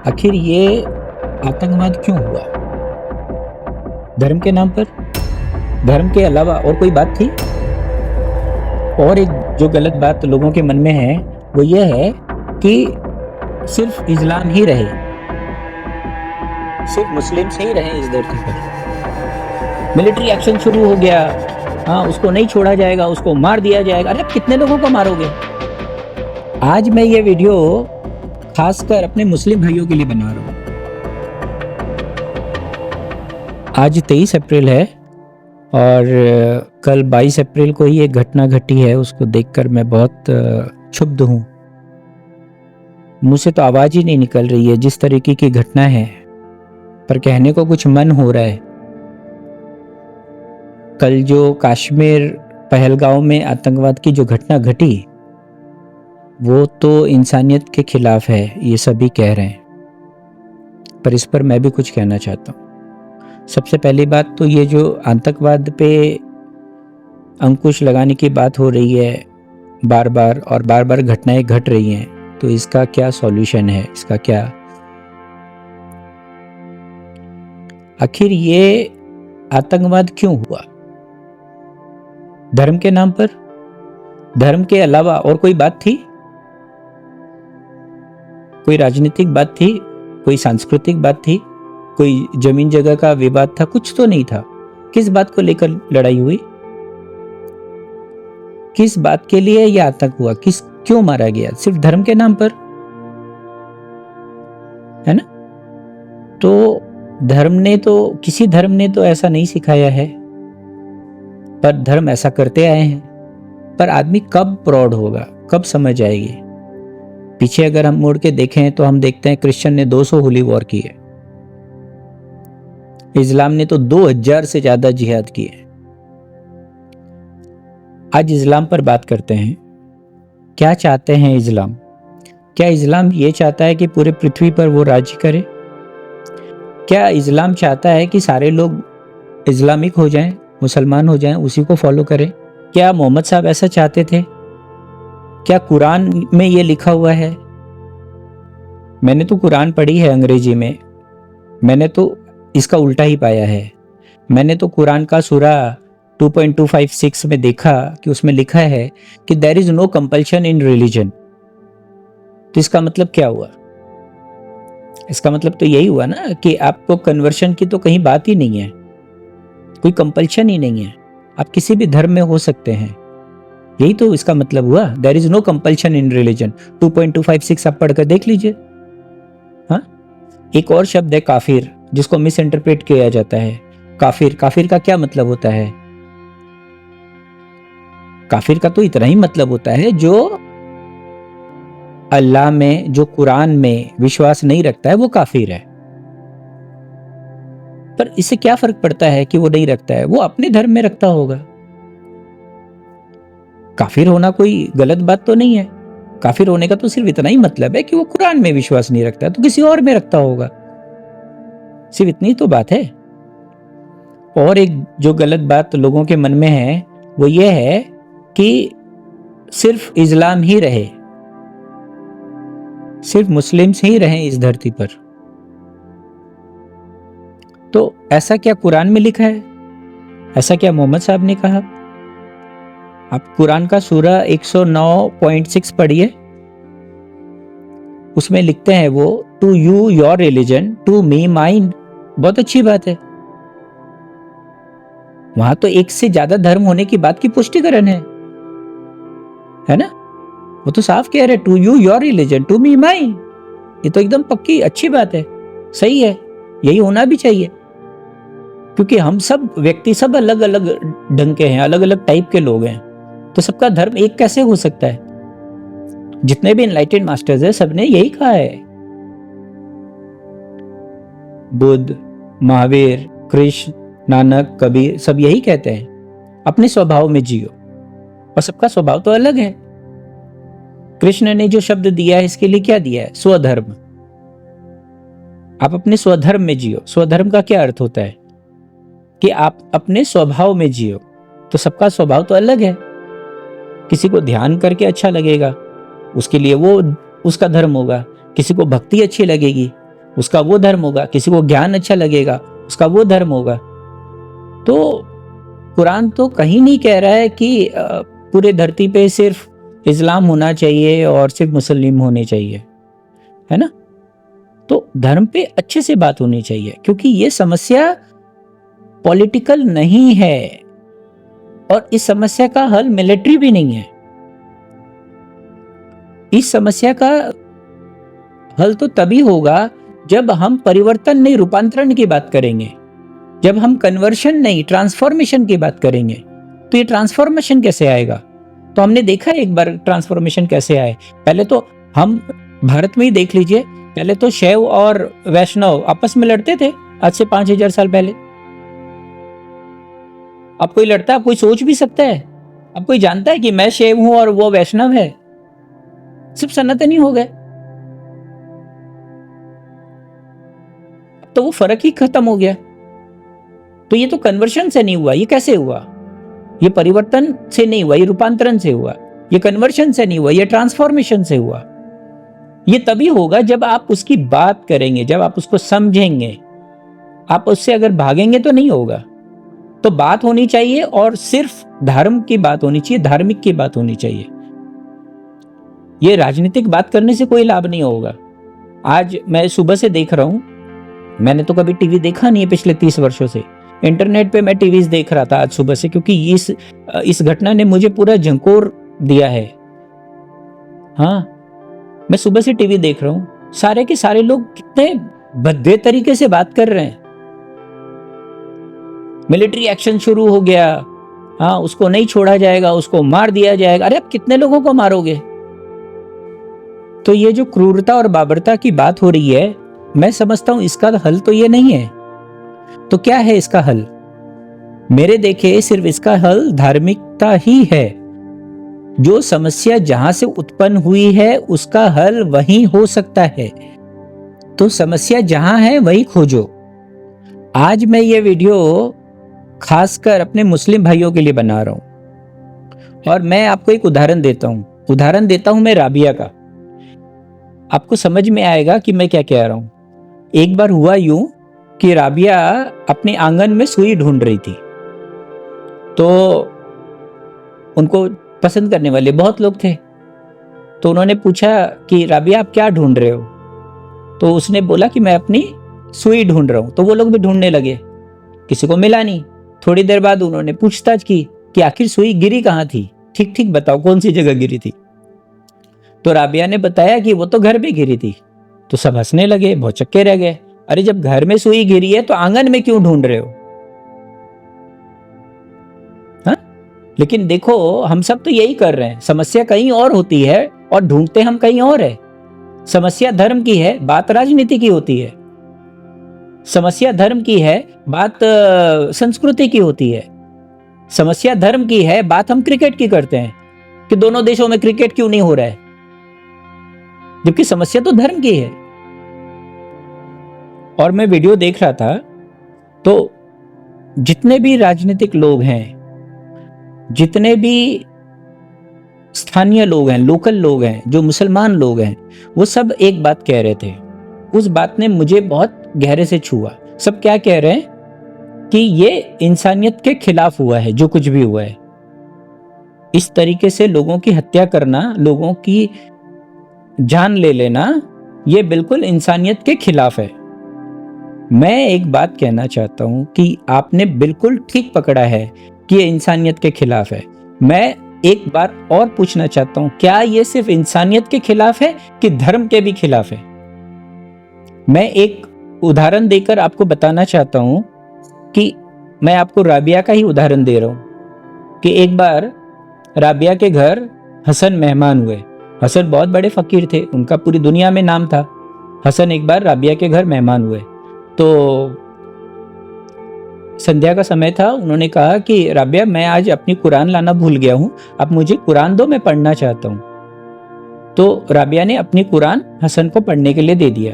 आखिर ये आतंकवाद क्यों हुआ? धर्म के नाम पर? धर्म के अलावा और कोई बात थी? और एक जो गलत बात लोगों के मन में है वो ये है कि सिर्फ इस्लाम ही रहे, सिर्फ मुस्लिम्स ही रहे इस धरती पर। मिलिट्री एक्शन शुरू हो गया, हाँ, उसको नहीं छोड़ा जाएगा, उसको मार दिया जाएगा। अरे कितने लोगों को मारोगे? आज मैं ये वीडियो खासकर अपने मुस्लिम भाइयों के लिए बना रहा हूँ। आज 23 अप्रैल है और कल 22 अप्रैल को ही एक घटना घटी है। उसको देखकर मैं बहुत क्षुब्ध हूँ। मुझ से तो आवाज ही नहीं निकल रही है जिस तरीके की घटना है, पर कहने को कुछ मन हो रहा है। कल जो कश्मीर पहलगांव में आतंकवाद की जो घटना घटी वो तो इंसानियत के खिलाफ है, ये सभी कह रहे हैं, पर इस पर मैं भी कुछ कहना चाहता हूँ। सबसे पहली बात तो ये जो आतंकवाद पे अंकुश लगाने की बात हो रही है बार बार और बार बार घटनाएं घट रही हैं, तो इसका क्या सॉल्यूशन है? इसका क्या? आखिर ये आतंकवाद क्यों हुआ? धर्म के नाम पर? धर्म के अलावा और कोई बात थी? कोई राजनीतिक बात थी? कोई सांस्कृतिक बात थी? कोई जमीन जगह का विवाद था? कुछ तो नहीं था। किस बात को लेकर लड़ाई हुई? किस बात के लिए यह आतंक हुआ? क्यों मारा गया? सिर्फ धर्म के नाम पर, है ना? तो किसी धर्म ने तो ऐसा नहीं सिखाया है, पर धर्म ऐसा करते आए हैं। पर आदमी कब प्रौढ़ होगा, कब समझ आएगी? पीछे अगर हम मुड़ के देखें तो हम देखते हैं क्रिश्चियन ने 200 होली वॉर किए, इस्लाम ने तो 2000 से ज्यादा जिहाद किए। आज इस्लाम पर बात करते हैं। क्या चाहते हैं इस्लाम? क्या इस्लाम ये चाहता है कि पूरे पृथ्वी पर वो राज्य करे? क्या इस्लाम चाहता है कि सारे लोग इस्लामिक हो जाएं, मुसलमान हो जाएं, उसी को फॉलो करें? क्या मोहम्मद साहब ऐसा चाहते थे? क्या कुरान में ये लिखा हुआ है? मैंने तो कुरान पढ़ी है अंग्रेजी में, मैंने तो इसका उल्टा ही पाया है। मैंने तो कुरान का सूरा 2.256 में देखा कि उसमें लिखा है कि there is no compulsion in religion. तो इसका मतलब क्या हुआ? इसका मतलब तो यही हुआ ना कि आपको कन्वर्शन की तो कहीं बात ही नहीं है, कोई कंपल्शन ही नहीं है, आप किसी भी धर्म में हो सकते हैं। यही तो इसका मतलब हुआ, there is no compulsion in religion. 2.256 आप पढ़कर देख लीजिए। हाँ, एक और शब्द है काफिर, जिसको मिस इंटरप्रेट किया जाता है। काफिर, काफिर का क्या मतलब होता है? काफिर का तो इतना ही मतलब होता है जो अल्लाह में, जो कुरान में विश्वास नहीं रखता है, वो काफिर है। पर इससे क्या फर्क पड़ता है कि वो नहीं रखता है? वो अपने धर्म में रखता होगा। काफिर होना कोई गलत बात तो नहीं है। काफिर होने का तो सिर्फ इतना ही मतलब है कि वो कुरान में विश्वास नहीं रखता है, तो किसी और में रखता होगा। सिर्फ इतनी तो बात है। और एक जो गलत बात लोगों के मन में है वो ये है कि सिर्फ इस्लाम ही रहे, सिर्फ मुस्लिम्स ही रहे इस धरती पर। तो ऐसा क्या कुरान में लिखा है? ऐसा क्या मोहम्मद साहब ने कहा? आप कुरान का सूरा 109.6 पढ़िए, उसमें लिखते हैं वो, to you your religion, to me mine. बहुत अच्छी बात है। वहां तो एक से ज्यादा धर्म होने की बात की पुष्टिकरण है ना? वो तो साफ कह रहे, to you your religion, to me mine. ये तो एकदम पक्की अच्छी बात है, सही है, यही होना भी चाहिए। क्योंकि हम सब व्यक्ति सब अलग अलग ढंग के हैं, अलग अलग टाइप के लोग हैं, तो सबका धर्म एक कैसे हो सकता है? जितने भी एनलाइटेड मास्टर्स हैं सबने यही कहा है। बुद्ध, महावीर, कृष्ण, नानक, कबीर, सब यही कहते हैं, अपने स्वभाव में जियो। और सबका स्वभाव तो अलग है। कृष्ण ने जो शब्द दिया है इसके लिए क्या दिया है? स्वधर्म। आप अपने स्वधर्म में जियो। स्वधर्म का क्या अर्थ होता है? कि आप अपने स्वभाव में जियो। तो सबका स्वभाव तो अलग है। किसी को ध्यान करके अच्छा लगेगा, उसके लिए वो उसका धर्म होगा। किसी को भक्ति अच्छी लगेगी, उसका वो धर्म होगा, किसी को ज्ञान अच्छा लगेगा, उसका वो धर्म होगा। तो कुरान तो कहीं नहीं कह रहा है कि पूरे धरती पे सिर्फ इस्लाम होना चाहिए और सिर्फ मुस्लिम होने चाहिए, है ना। तो धर्म पे अच्छे से बात होनी चाहिए, क्योंकि ये समस्या पॉलिटिकल नहीं है और इस समस्या का हल मिलिट्री भी नहीं है। इस समस्या का हल तो तभी होगा जब हम परिवर्तन नहीं, रूपांतरण की बात करेंगे, जब हम कन्वर्शन नहीं, ट्रांसफॉर्मेशन की बात करेंगे। तो ये ट्रांसफॉर्मेशन कैसे आएगा? तो हमने देखा एक बार ट्रांसफॉर्मेशन कैसे आए। पहले तो हम भारत में ही देख लीजिए, पहले तो शैव और वैष्णव आपस में लड़ते थे आज से 5000 साल पहले। अब कोई लड़ता है? कोई सोच भी सकता है? अब कोई जानता है कि मैं शैव हूं और वो वैष्णव है? सिर्फ सनातनी हो गए, तो वो फर्क ही खत्म हो गया। तो ये तो कन्वर्शन से नहीं हुआ। ये कैसे हुआ? ये परिवर्तन से नहीं हुआ, ये रूपांतरण से हुआ। ये कन्वर्शन से नहीं हुआ, ये ट्रांसफॉर्मेशन से हुआ। ये तभी होगा जब आप उसकी बात करेंगे, जब आप उसको समझेंगे। आप उससे अगर भागेंगे तो नहीं होगा। तो बात होनी चाहिए और सिर्फ धर्म की बात होनी चाहिए, धार्मिक की बात होनी चाहिए। ये राजनीतिक बात करने से कोई लाभ नहीं होगा। आज मैं सुबह से देख रहा हूं, मैंने तो कभी टीवी देखा नहीं है पिछले 30 वर्षों से। इंटरनेट पे मैं टीवी देख रहा था आज सुबह से, क्योंकि इस घटना ने मुझे पूरा झंकोर दिया है। हाँ, मैं सुबह से टीवी देख रहा हूं, सारे के सारे लोग कितने भद्दे तरीके से बात कर रहे हैं। मिलिट्री एक्शन शुरू हो गया, हाँ उसको नहीं छोड़ा जाएगा, उसको मार दिया जाएगा। अरे आप कितने लोगों को मारोगे? तो ये जो क्रूरता और बाबरता की बात हो रही है, मैं समझता हूं इसका हल तो ये नहीं है। तो क्या है इसका हल? मेरे देखे सिर्फ इसका हल धार्मिकता ही है। जो समस्या जहां से उत्पन्न हुई है उसका हल वहीं हो सकता है। तो समस्या जहां है वही खोजो। आज मैं ये वीडियो खासकर अपने मुस्लिम भाइयों के लिए बना रहा हूं और मैं आपको एक उदाहरण देता हूं मैं राबिया का। आपको समझ में आएगा कि मैं क्या कह रहा हूं। एक बार हुआ यूं कि राबिया अपने आंगन में सुई ढूंढ रही थी। तो उनको पसंद करने वाले बहुत लोग थे। तो उन्होंने पूछा कि राबिया आप क्या ढूंढ रहे हो? तो उसने बोला कि मैं अपनी सुई ढूंढ रहा हूं। तो वो लोग भी ढूंढने लगे, किसी को मिला नहीं। थोड़ी देर बाद उन्होंने पूछताछ की कि आखिर सुई गिरी कहाँ थी, ठीक ठीक बताओ कौन सी जगह गिरी थी। तो राबिया ने बताया कि वो तो घर में गिरी थी। तो सब हंसने लगे, भौचक्के रह गए। अरे जब घर में सुई गिरी है तो आंगन में क्यों ढूंढ रहे हो? हाँ, लेकिन देखो हम सब तो यही कर रहे हैं। समस्या कहीं और होती है और ढूंढते हम कहीं और है। समस्या धर्म की है, बात राजनीति की होती है। समस्या धर्म की है, बात संस्कृति की होती है। समस्या धर्म की है, बात हम क्रिकेट की करते हैं कि दोनों देशों में क्रिकेट क्यों नहीं हो रहा है, जबकि समस्या तो धर्म की है। और मैं वीडियो देख रहा था तो जितने भी राजनीतिक लोग हैं, जितने भी स्थानीय लोग हैं, लोकल लोग हैं, जो मुसलमान लोग हैं, वो सब एक बात कह रहे थे। उस बात ने मुझे बहुत गहरे से छुआ। सब क्या कह रहे हैं कि ये इंसानियत के खिलाफ हुआ है, जो कुछ भी हुआ है। इस तरीके से लोगों की हत्या करना, लोगों की जान ले लेना, ये बिल्कुल इंसानियत के खिलाफ है। मैं एक बात कहना चाहता हूं कि आपने बिल्कुल ठीक पकड़ा है कि ये इंसानियत के खिलाफ है। मैं एक बात और पूछना चाहता हूं, क्या ये सिर्फ इंसानियत के खिलाफ है कि धर्म के भी खिलाफ है? मैं एक उदाहरण देकर आपको बताना चाहता हूं कि मैं आपको राबिया का ही उदाहरण दे रहा हूं कि एक बार राबिया के घर हसन मेहमान हुए। हसन बहुत बड़े फकीर थे, उनका पूरी दुनिया में नाम था। हसन एक बार राबिया के घर मेहमान हुए। तो संध्या का समय था। उन्होंने कहा कि राबिया मैं आज अपनी कुरान लाना भूल गया हूं, आप मुझे कुरान दो, मैं पढ़ना चाहता हूं। तो राबिया ने अपनी कुरान हसन को पढ़ने के लिए दे दिया।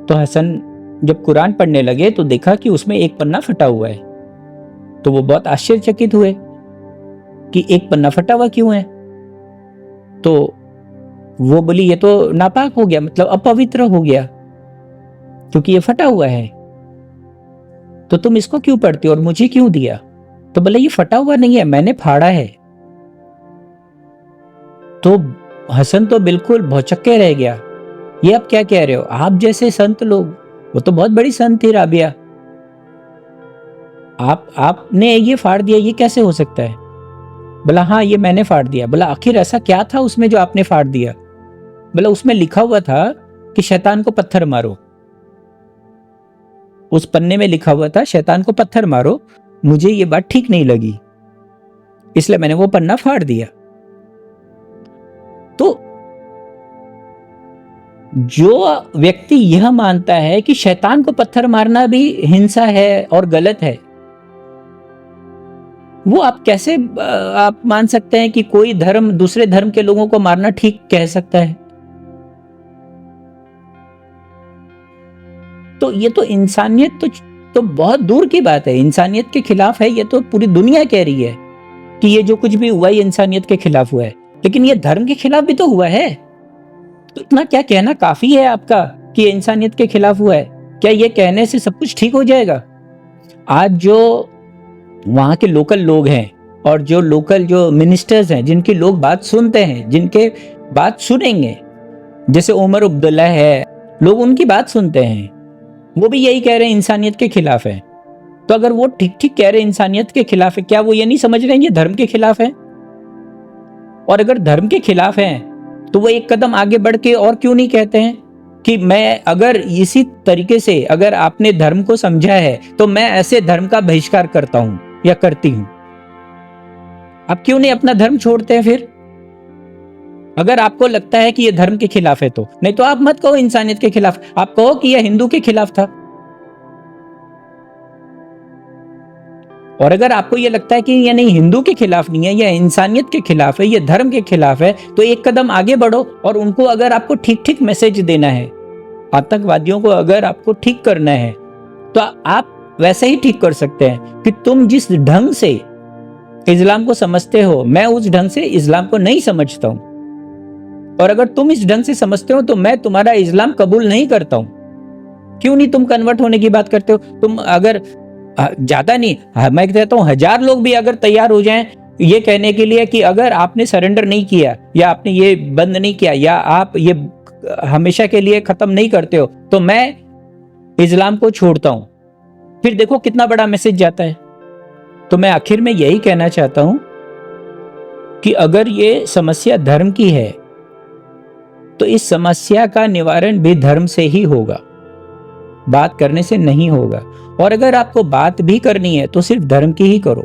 तो हसन जब कुरान पढ़ने लगे तो देखा कि उसमें एक पन्ना फटा हुआ है। तो वो बहुत आश्चर्यचकित हुए कि एक पन्ना फटा हुआ क्यों है। तो वो बोली ये तो नापाक हो गया, मतलब अपवित्र हो गया। क्योंकि ये फटा हुआ है, तो तुम इसको क्यों पढ़ते हो और मुझे क्यों दिया? तो बोले ये फटा हुआ नहीं है, मैंने फाड़ा है। तो हसन तो बिल्कुल भौचक्के रह गया, ये आप क्या कह रहे हो? आप जैसे संत लोग, वो तो बहुत बड़ी संत थी राबिया, आपने ये फाड़ दिया, ये कैसे हो सकता है? बोला हाँ ये मैंने फाड़ दिया। बोला आखिर ऐसा क्या था उसमें जो आपने फाड़ दिया? बोला उसमें लिखा हुआ था कि शैतान को पत्थर मारो। उस पन्ने में लिखा हुआ था शैतान को पत्थर मारो, मुझे ये बात ठीक नहीं लगी, इसलिए मैंने वो पन्ना फाड़ दिया। तो जो व्यक्ति यह मानता है कि शैतान को पत्थर मारना भी हिंसा है और गलत है, वो आप कैसे आप मान सकते हैं कि कोई धर्म दूसरे धर्म के लोगों को मारना ठीक कह सकता है? तो ये तो इंसानियत तो बहुत दूर की बात है, इंसानियत के खिलाफ है। ये तो पूरी दुनिया कह रही है कि ये जो कुछ भी हुआ ये इंसानियत के खिलाफ हुआ है, लेकिन ये धर्म के खिलाफ भी तो हुआ है। तो इतना क्या कहना काफी है आपका कि ये इंसानियत के खिलाफ हुआ है? क्या ये कहने से सब कुछ ठीक हो जाएगा? आज जो वहां के लोकल लोग हैं और जो लोकल जो मिनिस्टर्स हैं, जिनकी लोग बात सुनते हैं, जिनके बात सुनेंगे, जैसे उमर अब्दुल्ला है, लोग उनकी बात सुनते हैं, वो भी यही कह रहे हैं इंसानियत के खिलाफ है। तो अगर वो ठीक ठीक कह रहे हैं इंसानियत के खिलाफ है, क्या वो ये नहीं समझ रहे हैं ये धर्म के खिलाफ है? और अगर धर्म के खिलाफ है तो वो एक कदम आगे बढ़ के और क्यों नहीं कहते हैं कि मैं अगर इसी तरीके से अगर आपने धर्म को समझा है तो मैं ऐसे धर्म का बहिष्कार करता हूं या करती हूं। आप क्यों नहीं अपना धर्म छोड़ते हैं फिर? अगर आपको लगता है कि ये धर्म के खिलाफ है तो नहीं तो आप मत कहो इंसानियत के खिलाफ, आप कहो कि यह हिंदू के खिलाफ था। और अगर आपको ये लगता है कि ये नहीं हिंदू के खिलाफ नहीं है, यह इंसानियत के खिलाफ है, ये धर्म के खिलाफ है, तो एक कदम आगे बढ़ो और उनको अगर आपको ठीक ठीक मैसेज देना है, आतंकवादियों को अगर आपको ठीक करना है तो आप वैसे ही ठीक कर सकते हैं कि तुम जिस ढंग से इस्लाम को समझते हो मैं उस ढंग से इस्लाम को नहीं समझता हूं, और अगर तुम इस ढंग से समझते हो तो मैं तुम्हारा इस्लाम कबूल नहीं करता हूं। क्यों नहीं तुम कन्वर्ट होने की बात करते हो? तुम अगर ज्यादा नहीं, मैं कहता हूं 1000 लोग भी अगर तैयार हो जाएं ये कहने के लिए कि अगर आपने सरेंडर नहीं किया या आपने ये बंद नहीं किया या आप ये हमेशा के लिए खत्म नहीं करते हो तो मैं इस्लाम को छोड़ता हूं, फिर देखो कितना बड़ा मैसेज जाता है। तो मैं आखिर में यही कहना चाहता हूं कि अगर ये समस्या धर्म की है तो इस समस्या का निवारण भी धर्म से ही होगा, बात करने से नहीं होगा। और अगर आपको बात भी करनी है तो सिर्फ धर्म की ही करो,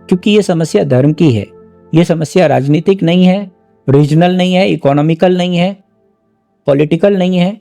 क्योंकि ये समस्या धर्म की है, ये समस्या राजनीतिक नहीं है, रीजनल नहीं है, इकोनॉमिकल नहीं है, पॉलिटिकल नहीं है।